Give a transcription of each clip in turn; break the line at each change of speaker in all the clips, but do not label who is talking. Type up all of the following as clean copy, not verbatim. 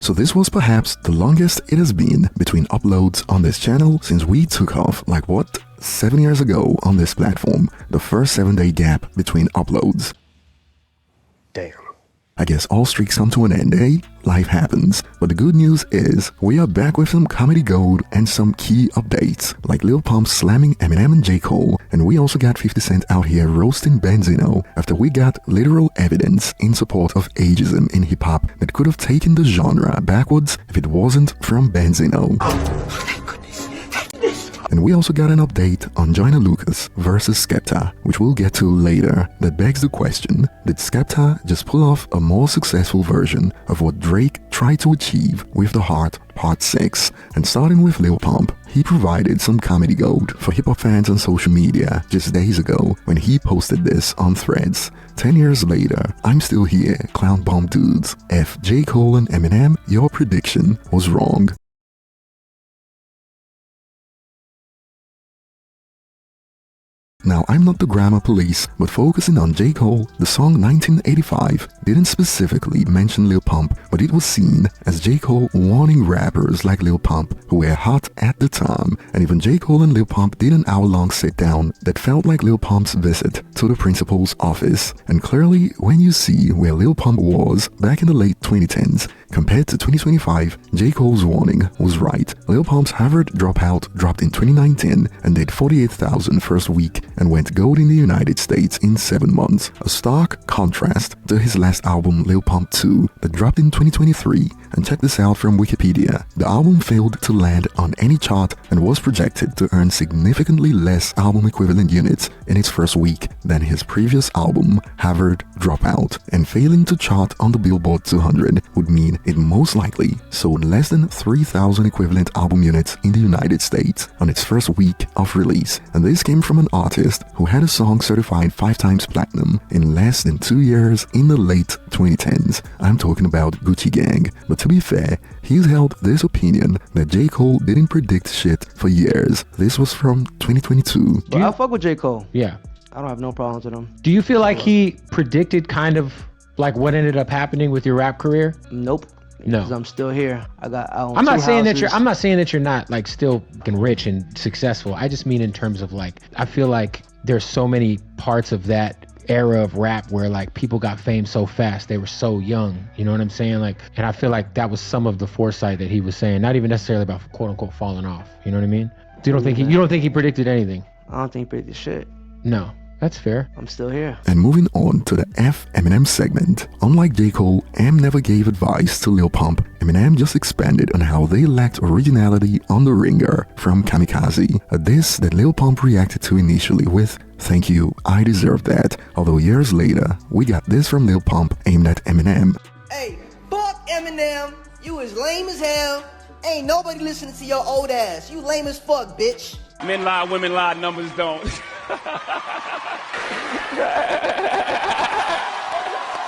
So this was perhaps the longest it has been between uploads on this channel since we took off, like what, 7 years ago on this platform, the first 7-day gap between uploads.
Damn.
I guess all streaks come to an end, eh? Life happens. But the good news is, we are back with some comedy gold and some key updates, like Lil Pump slamming Eminem and J. Cole, and we also got 50 Cent out here roasting Benzino after we got literal evidence in support of ageism in hip-hop that could have taken the genre backwards if it wasn't from Benzino. And we also got an update on Joyner versus Skepta, which we'll get to later, that begs the question, did Skepta just pull off a more successful version of what Drake tried to achieve with The Heart Part 6? And starting with Lil Pump, he provided some comedy gold for hip-hop fans on social media just days ago when he posted this on Threads. 10 years later, I'm still here, clown bomb dudes. F. J. Cole and Eminem, your prediction was wrong. Now, I'm not the grammar police, but focusing on J. Cole, the song 1985 didn't specifically mention Lil Pump, but it was seen as J. Cole warning rappers like Lil Pump, who were hot at the time, and even J. Cole and Lil Pump did an hour-long sit-down that felt like Lil Pump's visit to the principal's office. And clearly, when you see where Lil Pump was back in the late 2010s, compared to 2025, J. Cole's warning was right. Lil Pump's Harvard Dropout dropped in 2019 and did 48,000 first week and went gold in the United States in 7 months, a stark contrast to his last album Lil Pump 2 that dropped in 2023. And check this out from Wikipedia. The album failed to land on any chart and was projected to earn significantly less album equivalent units in its first week than his previous album, Harvard Dropout. And failing to chart on the Billboard 200 would mean it most likely sold less than 3,000 equivalent album units in the United States on its first week of release. And this came from an artist who had a song certified 5 times platinum in less than 2 years in the late 2010s. I'm talking about Gucci Gang. But to be fair, he's held this opinion that J. Cole didn't predict shit for years. This was from 2022.
But I fuck with J. Cole.
Yeah.
I don't have no problems with him.
Do you feel like he predicted kind of like what ended up happening with your rap career?
Nope.
No.
Because I'm still here. I own
I'm not
two
saying
houses.
that you're not like still fucking rich and successful. I just mean in terms of like, I feel like there's so many parts of that era of rap where like people got fame so fast, they were so young, you know what I'm saying? Like, and I feel like that was some of the foresight that he was saying, not even necessarily about quote unquote falling off, you know what I mean? You don't think he predicted anything?
I don't think he predicted shit.
No, that's fair.
I'm still here.
And moving on to the F Eminem segment. Unlike J. Cole, Em never gave advice to Lil Pump. Eminem just expanded on how they lacked originality on The Ringer from Kamikaze, a diss that Lil Pump reacted to initially with, "Thank you, I deserve that." Although years later, we got this from Lil Pump aimed at Eminem.
Hey, fuck Eminem. You is lame as hell. Ain't nobody listening to your old ass. You lame as fuck, bitch.
Men lie, women lie, numbers don't.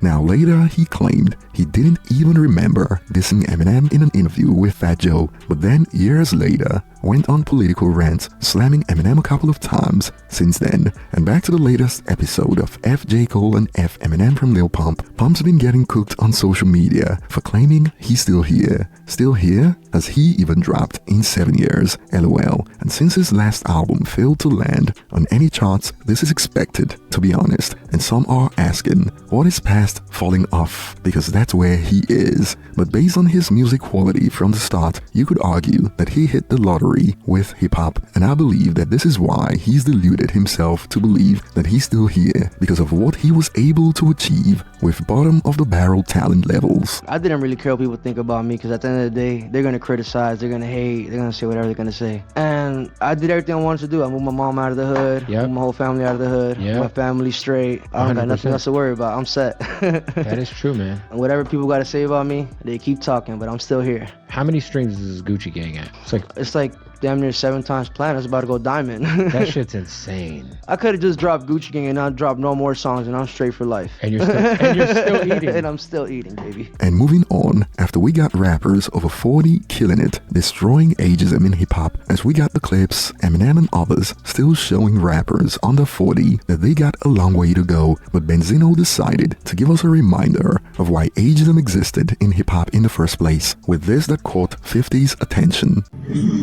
Now later, he claimed he didn't even remember dissing Eminem in an interview with Fat Joe, but then years later, went on political rants, slamming Eminem a couple of times since then. And back to the latest episode of F. J. Cole and F. Eminem from Lil Pump. Pump's been getting cooked on social media for claiming he's still here. Still here? As he even dropped in 7 years, LOL. And since his last album failed to land on any charts, this is expected, to be honest. And some are asking, what is past falling off? Because that's where he is. But based on his music quality from the start, you could argue that he hit the lottery with hip-hop, and I believe that this is why he's deluded himself to believe that he's still here, because of what he was able to achieve with bottom-of-the-barrel talent levels.
I didn't really care what people think about me, because at the end of the day, they're going to criticize, they're going to hate, they're going to say whatever they're going to say. And I did everything I wanted to do. I moved my mom out of the hood, moved my whole family out of the hood, my family straight. I don't got nothing else to worry about. I'm set.
That is true, man.
And whatever people got to say about me, they keep talking, but I'm still here.
How many streams is this Gucci Gang at?
It's like damn near 7 times platinum. It's about to go diamond.
That shit's insane.
I could have just dropped Gucci Gang and not dropped no more songs, and I'm straight for life.
And you're still eating.
And I'm still eating, baby.
And moving on, after we got rappers over 40 killing it, destroying ageism in hip-hop, as we got the clips, Eminem and others still showing rappers under 40 that they got a long way to go, but Benzino decided to give us a reminder of why ageism existed in hip-hop in the first place, with this that caught 50's attention.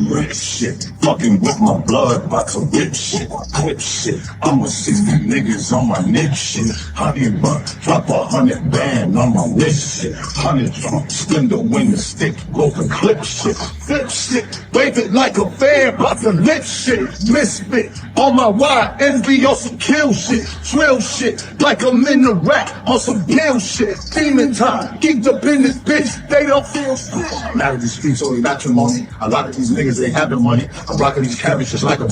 Wreck shit, fucking with my blood, about to rip shit, clip shit. I'm a 60 niggas on my neck shit. Honey buck, drop 100 band on my wrist shit. 100 trunk, spin the window stick, go for clip shit. Flip shit, wave it like a fan, about to lip shit. Misfit, on my wire, envy on some kill shit. Drill shit, like I'm in the rack on some bill shit. Demon time, keep the business, bitch, they don't feel shit. I'm out of the streets, only matrimony. A lot of these niggas, they have the money. I'm rocking these cabbages just like a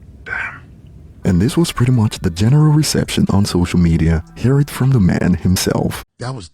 And this was pretty much the general reception on social media. Hear it from the man himself.
That was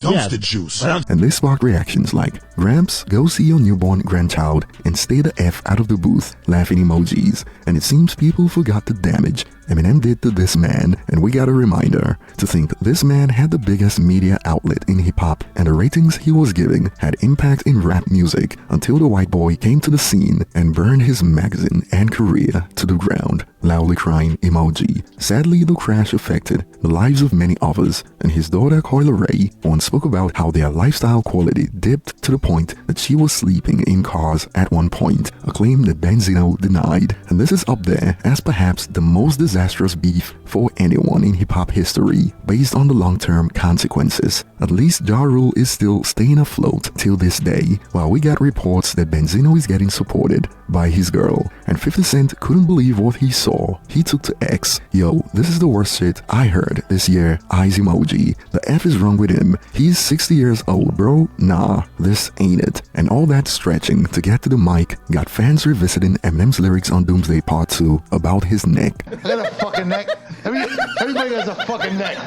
dumpster juice.
And this sparked reactions like, Gramps, go see your newborn grandchild and stay the F out of the booth, laughing emojis. And it seems people forgot the damage Eminem did to this man, and we got a reminder to think this man had the biggest media outlet in hip-hop, and the ratings he was giving had impact in rap music until the white boy came to the scene and burned his magazine and career to the ground. Loudly crying emoji. Sadly, the crash affected the lives of many others, and his daughter Coyle Ray once spoke about how their lifestyle quality dipped to the point that she was sleeping in cars at one point, a claim that Benzino denied. And this is up there as perhaps the most disastrous beef for anyone in hip-hop history, based on the long-term consequences. At least Ja Rule is still staying afloat till this day, while we got reports that Benzino is getting supported by his girl, and 50 Cent couldn't believe what he saw. He took to X, "Yo, this is the worst shit I heard this year, eyes emoji. The F is wrong with him. He's 60 years old, bro. Nah, this ain't it." And all that stretching to get to the mic got fans revisiting Eminem's lyrics on Doomsday Part 2 about his neck.
I got a fucking neck. Everybody has a fucking neck.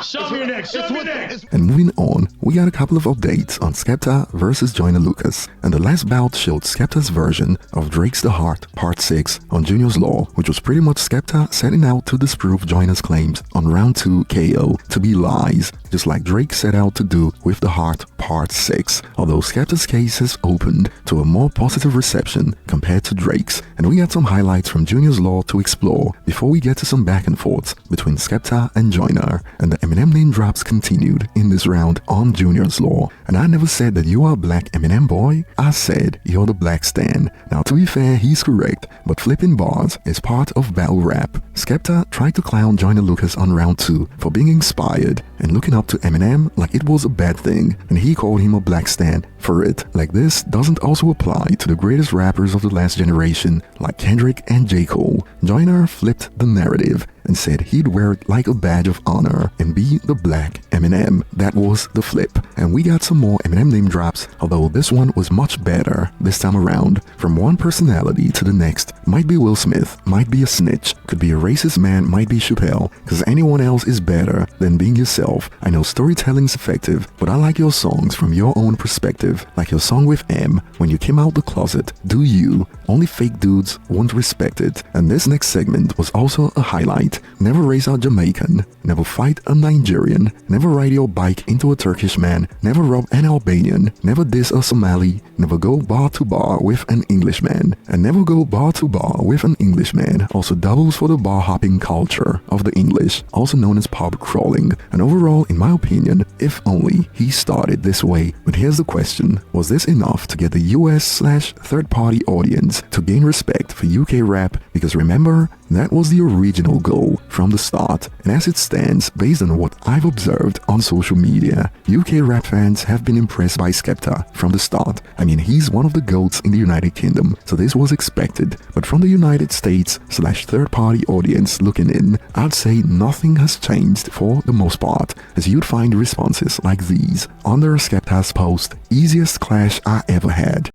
Show me your neck, show me your neck.
And moving on, we got a couple of updates on Skepta versus Joyner Lucas, and the last bout showed Skepta's version of Drake's The Heart Part 6 on Junior's Law, which was pretty much Skepta setting out to disprove Joyner's claims on Round 2 KO to be lies, just like Drake set out to do with The Heart Part 6, although Skepta's case has opened to a more positive reception compared to Drake's. And we got some highlights from Junior's Law to explore before we get to some back and forths between Skepta and Joyner, and the Eminem name drops continued in this round on Junior's Law. And I never said that you are a black Eminem boy, I said you're the black Stan. Now to be fair, he's correct, but flipping bars is part of battle rap. Skepta tried to clown Joyner Lucas on Round 2 for being inspired and looking up to Eminem like it was a bad thing, and he called him a black Stan for it. Like this doesn't also apply to the greatest rappers of the last generation like Kendrick and J. Cole. Joyner flipped the narrative and said he'd wear it like a badge of honor and be the black Eminem. That was the flip. And we got some more Eminem name drops, although this one was much better this time around. From one personality to the next. Might be Will Smith, might be a snitch, could be a racist man, might be Chappelle, cause anyone else is better than being yourself. I know storytelling's effective, but I like your songs from your own perspective, like your song with M, When You Came Out the Closet, Do You, Only Fake Dudes Won't Respect It. And this next segment was also a highlight. Never raise a Jamaican, never fight a Nigerian, never ride your bike into a Turkish man, never rob an Albanian, never diss a Somali, never go bar to bar with an Englishman, and never go bar to bar with an Englishman also doubles for the bar hopping culture of the English, also known as pub crawling. And overall, in my opinion, if only he started this way. But here's the question, was this enough to get the US/third-party audience to gain respect for UK rap? Because remember, that was the original goal from the start, and as it stands, based on what I've observed on social media, UK rap fans have been impressed by Skepta from the start. I mean, he's one of the GOATs in the United Kingdom, so this was expected. But from the United States/third-party audience looking in, I'd say nothing has changed for the most part, as you'd find responses like these under Skepta's post, "Easiest clash I ever had."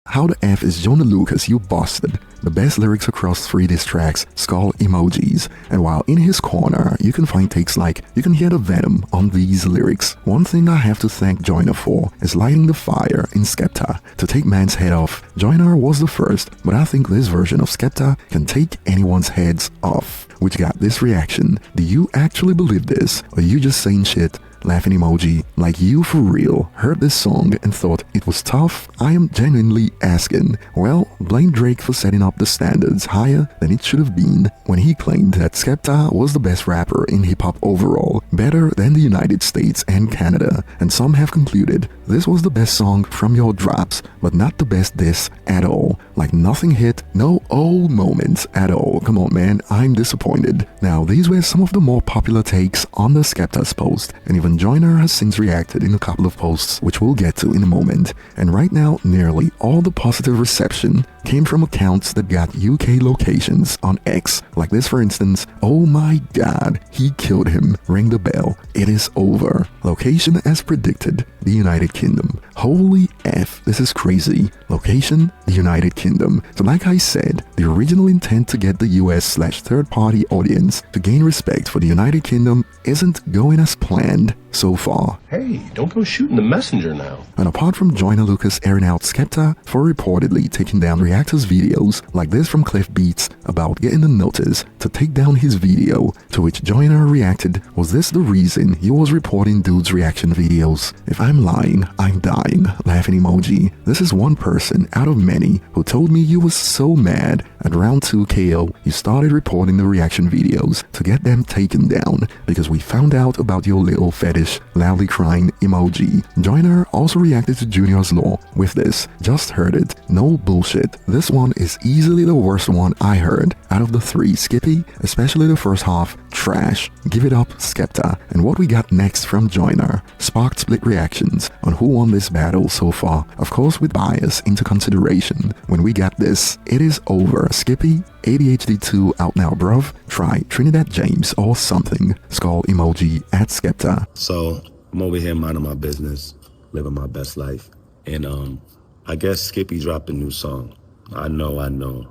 How the F is Joyner Lucas, you busted? The best lyrics across 3 diss tracks, skull emojis, and while in his corner, you can find takes like, you can hear the venom on these lyrics. One thing I have to thank Joyner for is lighting the fire in Skepta to take man's head off. Joyner was the first, but I think this version of Skepta can take anyone's heads off, which got this reaction. Do you actually believe this, or you just saying shit? Laughing emoji. Like you for real heard this song and thought it was tough? I am genuinely asking. Well, blame Drake for setting up the standards higher than it should have been when he claimed that Skepta was the best rapper in hip-hop overall, better than the United States and Canada, and some have concluded this was the best song from your drops, but not the best diss at all. Like nothing hit, no old moments at all. Come on man, I'm disappointed. Now these were some of the more popular takes on the Skepta's post, and even Joyner has since reacted in a couple of posts, which we'll get to in a moment. And right now, nearly all the positive reception came from accounts that got UK locations on X. Like this for instance, oh my god, he killed him, ring the bell, it is over. Location as predicted, the United Kingdom. Holy F, this is crazy. Location, the United Kingdom. So like I said, the original intent to get the US/third-party audience to gain respect for the United Kingdom isn't going as planned so far.
Hey, don't go shooting the messenger now.
And apart from Joyner Lucas airing out Skepta for reportedly taking down reactors' videos, like this from Cliff Beats about getting a notice to take down his video, to which Joyner reacted, was this the reason he was reporting dude's reaction videos? If I'm lying, I'm dying, laughing emoji. This is one person out of many who told me you was so mad at round 2 KO you started reporting the reaction videos to get them taken down because we found out about your little fetish, loudly crying emoji. Joyner also reacted to Junior's Law with this, just heard it, no bullshit. This one is easily the worst one I heard out of the 3. Skippy, especially the first half, trash. Give it up, Skepta. And what we got next from Joyner sparked split reactions on who won this battle so far, of course with bias into consideration. When we got this, it is over. Skippy, ADHD 2 out now bruv, try Trinidad James or something. Skull emoji at Skepta.
So I'm over here minding my business, living my best life, and I guess Skippy dropped a new song. I know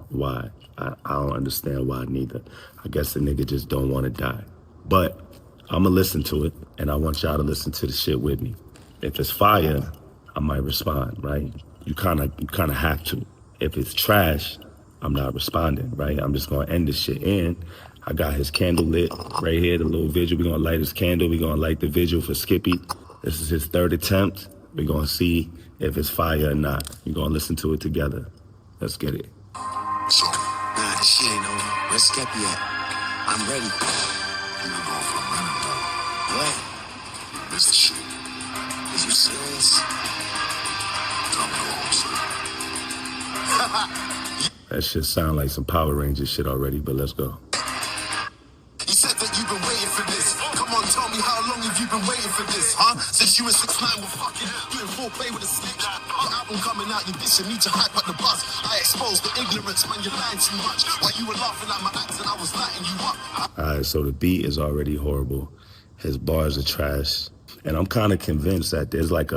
why. I don't understand why neither. I guess the nigga just don't want to die. But I'ma listen to it, and I want y'all to listen to the shit with me. If it's fire, I might respond, right? You kinda have to. If it's trash, I'm not responding, right? I'm just gonna end this shit in. I got his candle lit right here, the little vigil. We're gonna light his candle. We're gonna light the vigil for Skippy. This is his 3rd attempt. We're gonna see if it's fire or not. We're gonna listen to it together. Let's get it.
So, nah, this shit ain't over. Where's Skippy at? I'm ready.
You're going for a minute, though.
What?
This the shit.
Is you serious?
Tell me what I'm saying.
That shit sound like some Power Rangers shit already, but let's go.
You said that you've been waiting for this. Come on, tell me how long have you been waiting for this, huh? Since you and 6ix9ine were fucking doing foreplay with a snitch. Your album coming out, you dissing me to hype at the bus. I exposed the ignorance, man, you're lying too much. While you were laughing at my acts and I was lighting you up.
Alright, so the beat is already horrible. His bars are trash. And I'm kind of convinced that there's like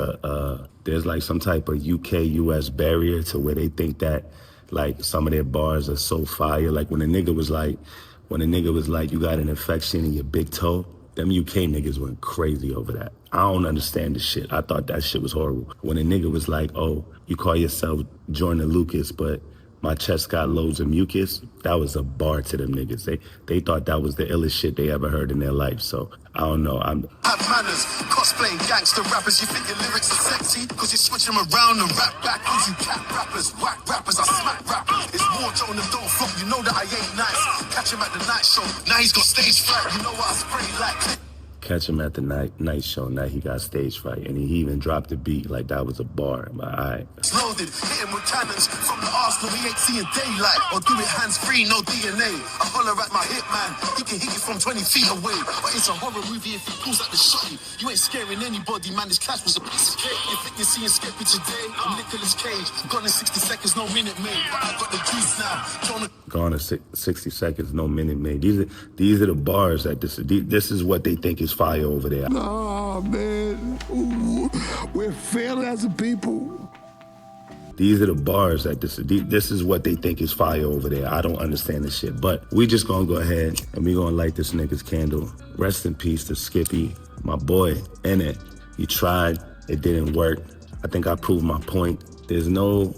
there's like some type of UK-US barrier to where they think that like some of their bars are so fire. Like when a nigga was like, you got an infection in your big toe, them UK niggas went crazy over that. I don't understand the shit. I thought that shit was horrible. When a nigga was like, oh, you call yourself Joyner Lucas, but my chest got loads of mucus, that was a bar to them niggas. They thought that was the illest shit they ever heard in their life. So I don't know.
Have manners, cosplaying gangster rappers. You think your lyrics are sexy? Cause you switch them around and rap back. Cause you cap rappers, whack rappers, I smack rappers. It's more Joyner, don't flop, you know that I ain't nice. Catch him at the night show, now he's got stage fright. You know what I spray like.
Catch him at the night show, now he got stage fright. And he even dropped the beat like that was a bar. But alright.
It's loaded, hit him with cannons from the Arsenal, he ain't seeing daylight. Or do it hands-free, no DNA. I holler at my hitman, he can hit you from 20 feet away. But it's a horror movie if he pulls out the shot. You ain't scaring anybody, man, this clash was a piece of cake. You think you're seeing Skippy today? I'm Nicolas Cage, gone in 60 seconds, no minute made. But I got the juice now, Joyner.
Gone in 60 seconds, no minute made. These are the bars that this is what they think is fire over there.
Nah, man. Ooh, we're failing as a people.
These are the bars that this is what they think is fire over there. I don't understand this shit. But we just gonna go ahead and we gonna light this nigga's candle. Rest in peace to Skippy, my boy, in it. He tried, it didn't work. I think I proved my point. There's no,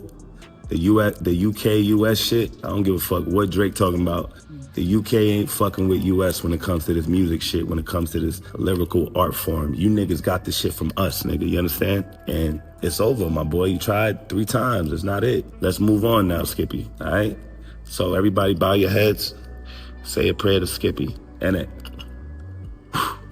the UK, US shit, I don't give a fuck what Drake talking about. The UK ain't fucking with US when it comes to this music shit, when it comes to this lyrical art form. You niggas got this shit from us, nigga, you understand? And it's over, my boy. You tried 3 times, it's not it. Let's move on now, Skippy, all right? So everybody bow your heads, say a prayer to Skippy, and it.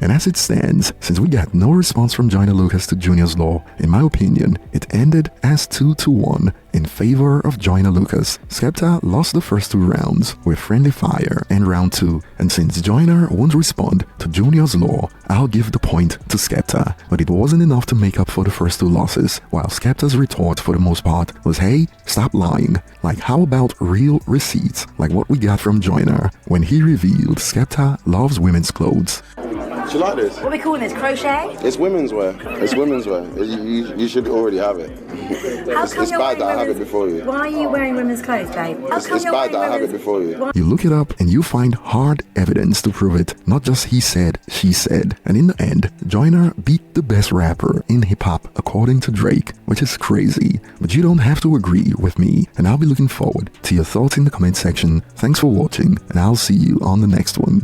And as it stands, since we got no response from Joyner Lucas to Junior's Law, in my opinion, it ended as 2-1 in favor of Joyner Lucas. Skepta lost the first 2 rounds with friendly fire in round 2, and since Joyner won't respond to Junior's Law, I'll give the point to Skepta. But it wasn't enough to make up for the first 2 losses, while Skepta's retort for the most part was, hey, stop lying. Like, how about real receipts, like what we got from Joyner when he revealed Skepta loves women's clothes.
Do you like this?
What are we calling this? Crochet?
It's women's wear. It's women's wear. You should already have it. It's bad that I have it before you.
Why are you wearing women's clothes, Jay?
It's bad that I have it before you.
You look it up and you find hard evidence to prove it. Not just he said, she said. And in the end, Joyner beat the best rapper in hip-hop according to Drake, which is crazy. But you don't have to agree with me, and I'll be looking forward to your thoughts in the comment section. Thanks for watching, and I'll see you on the next one.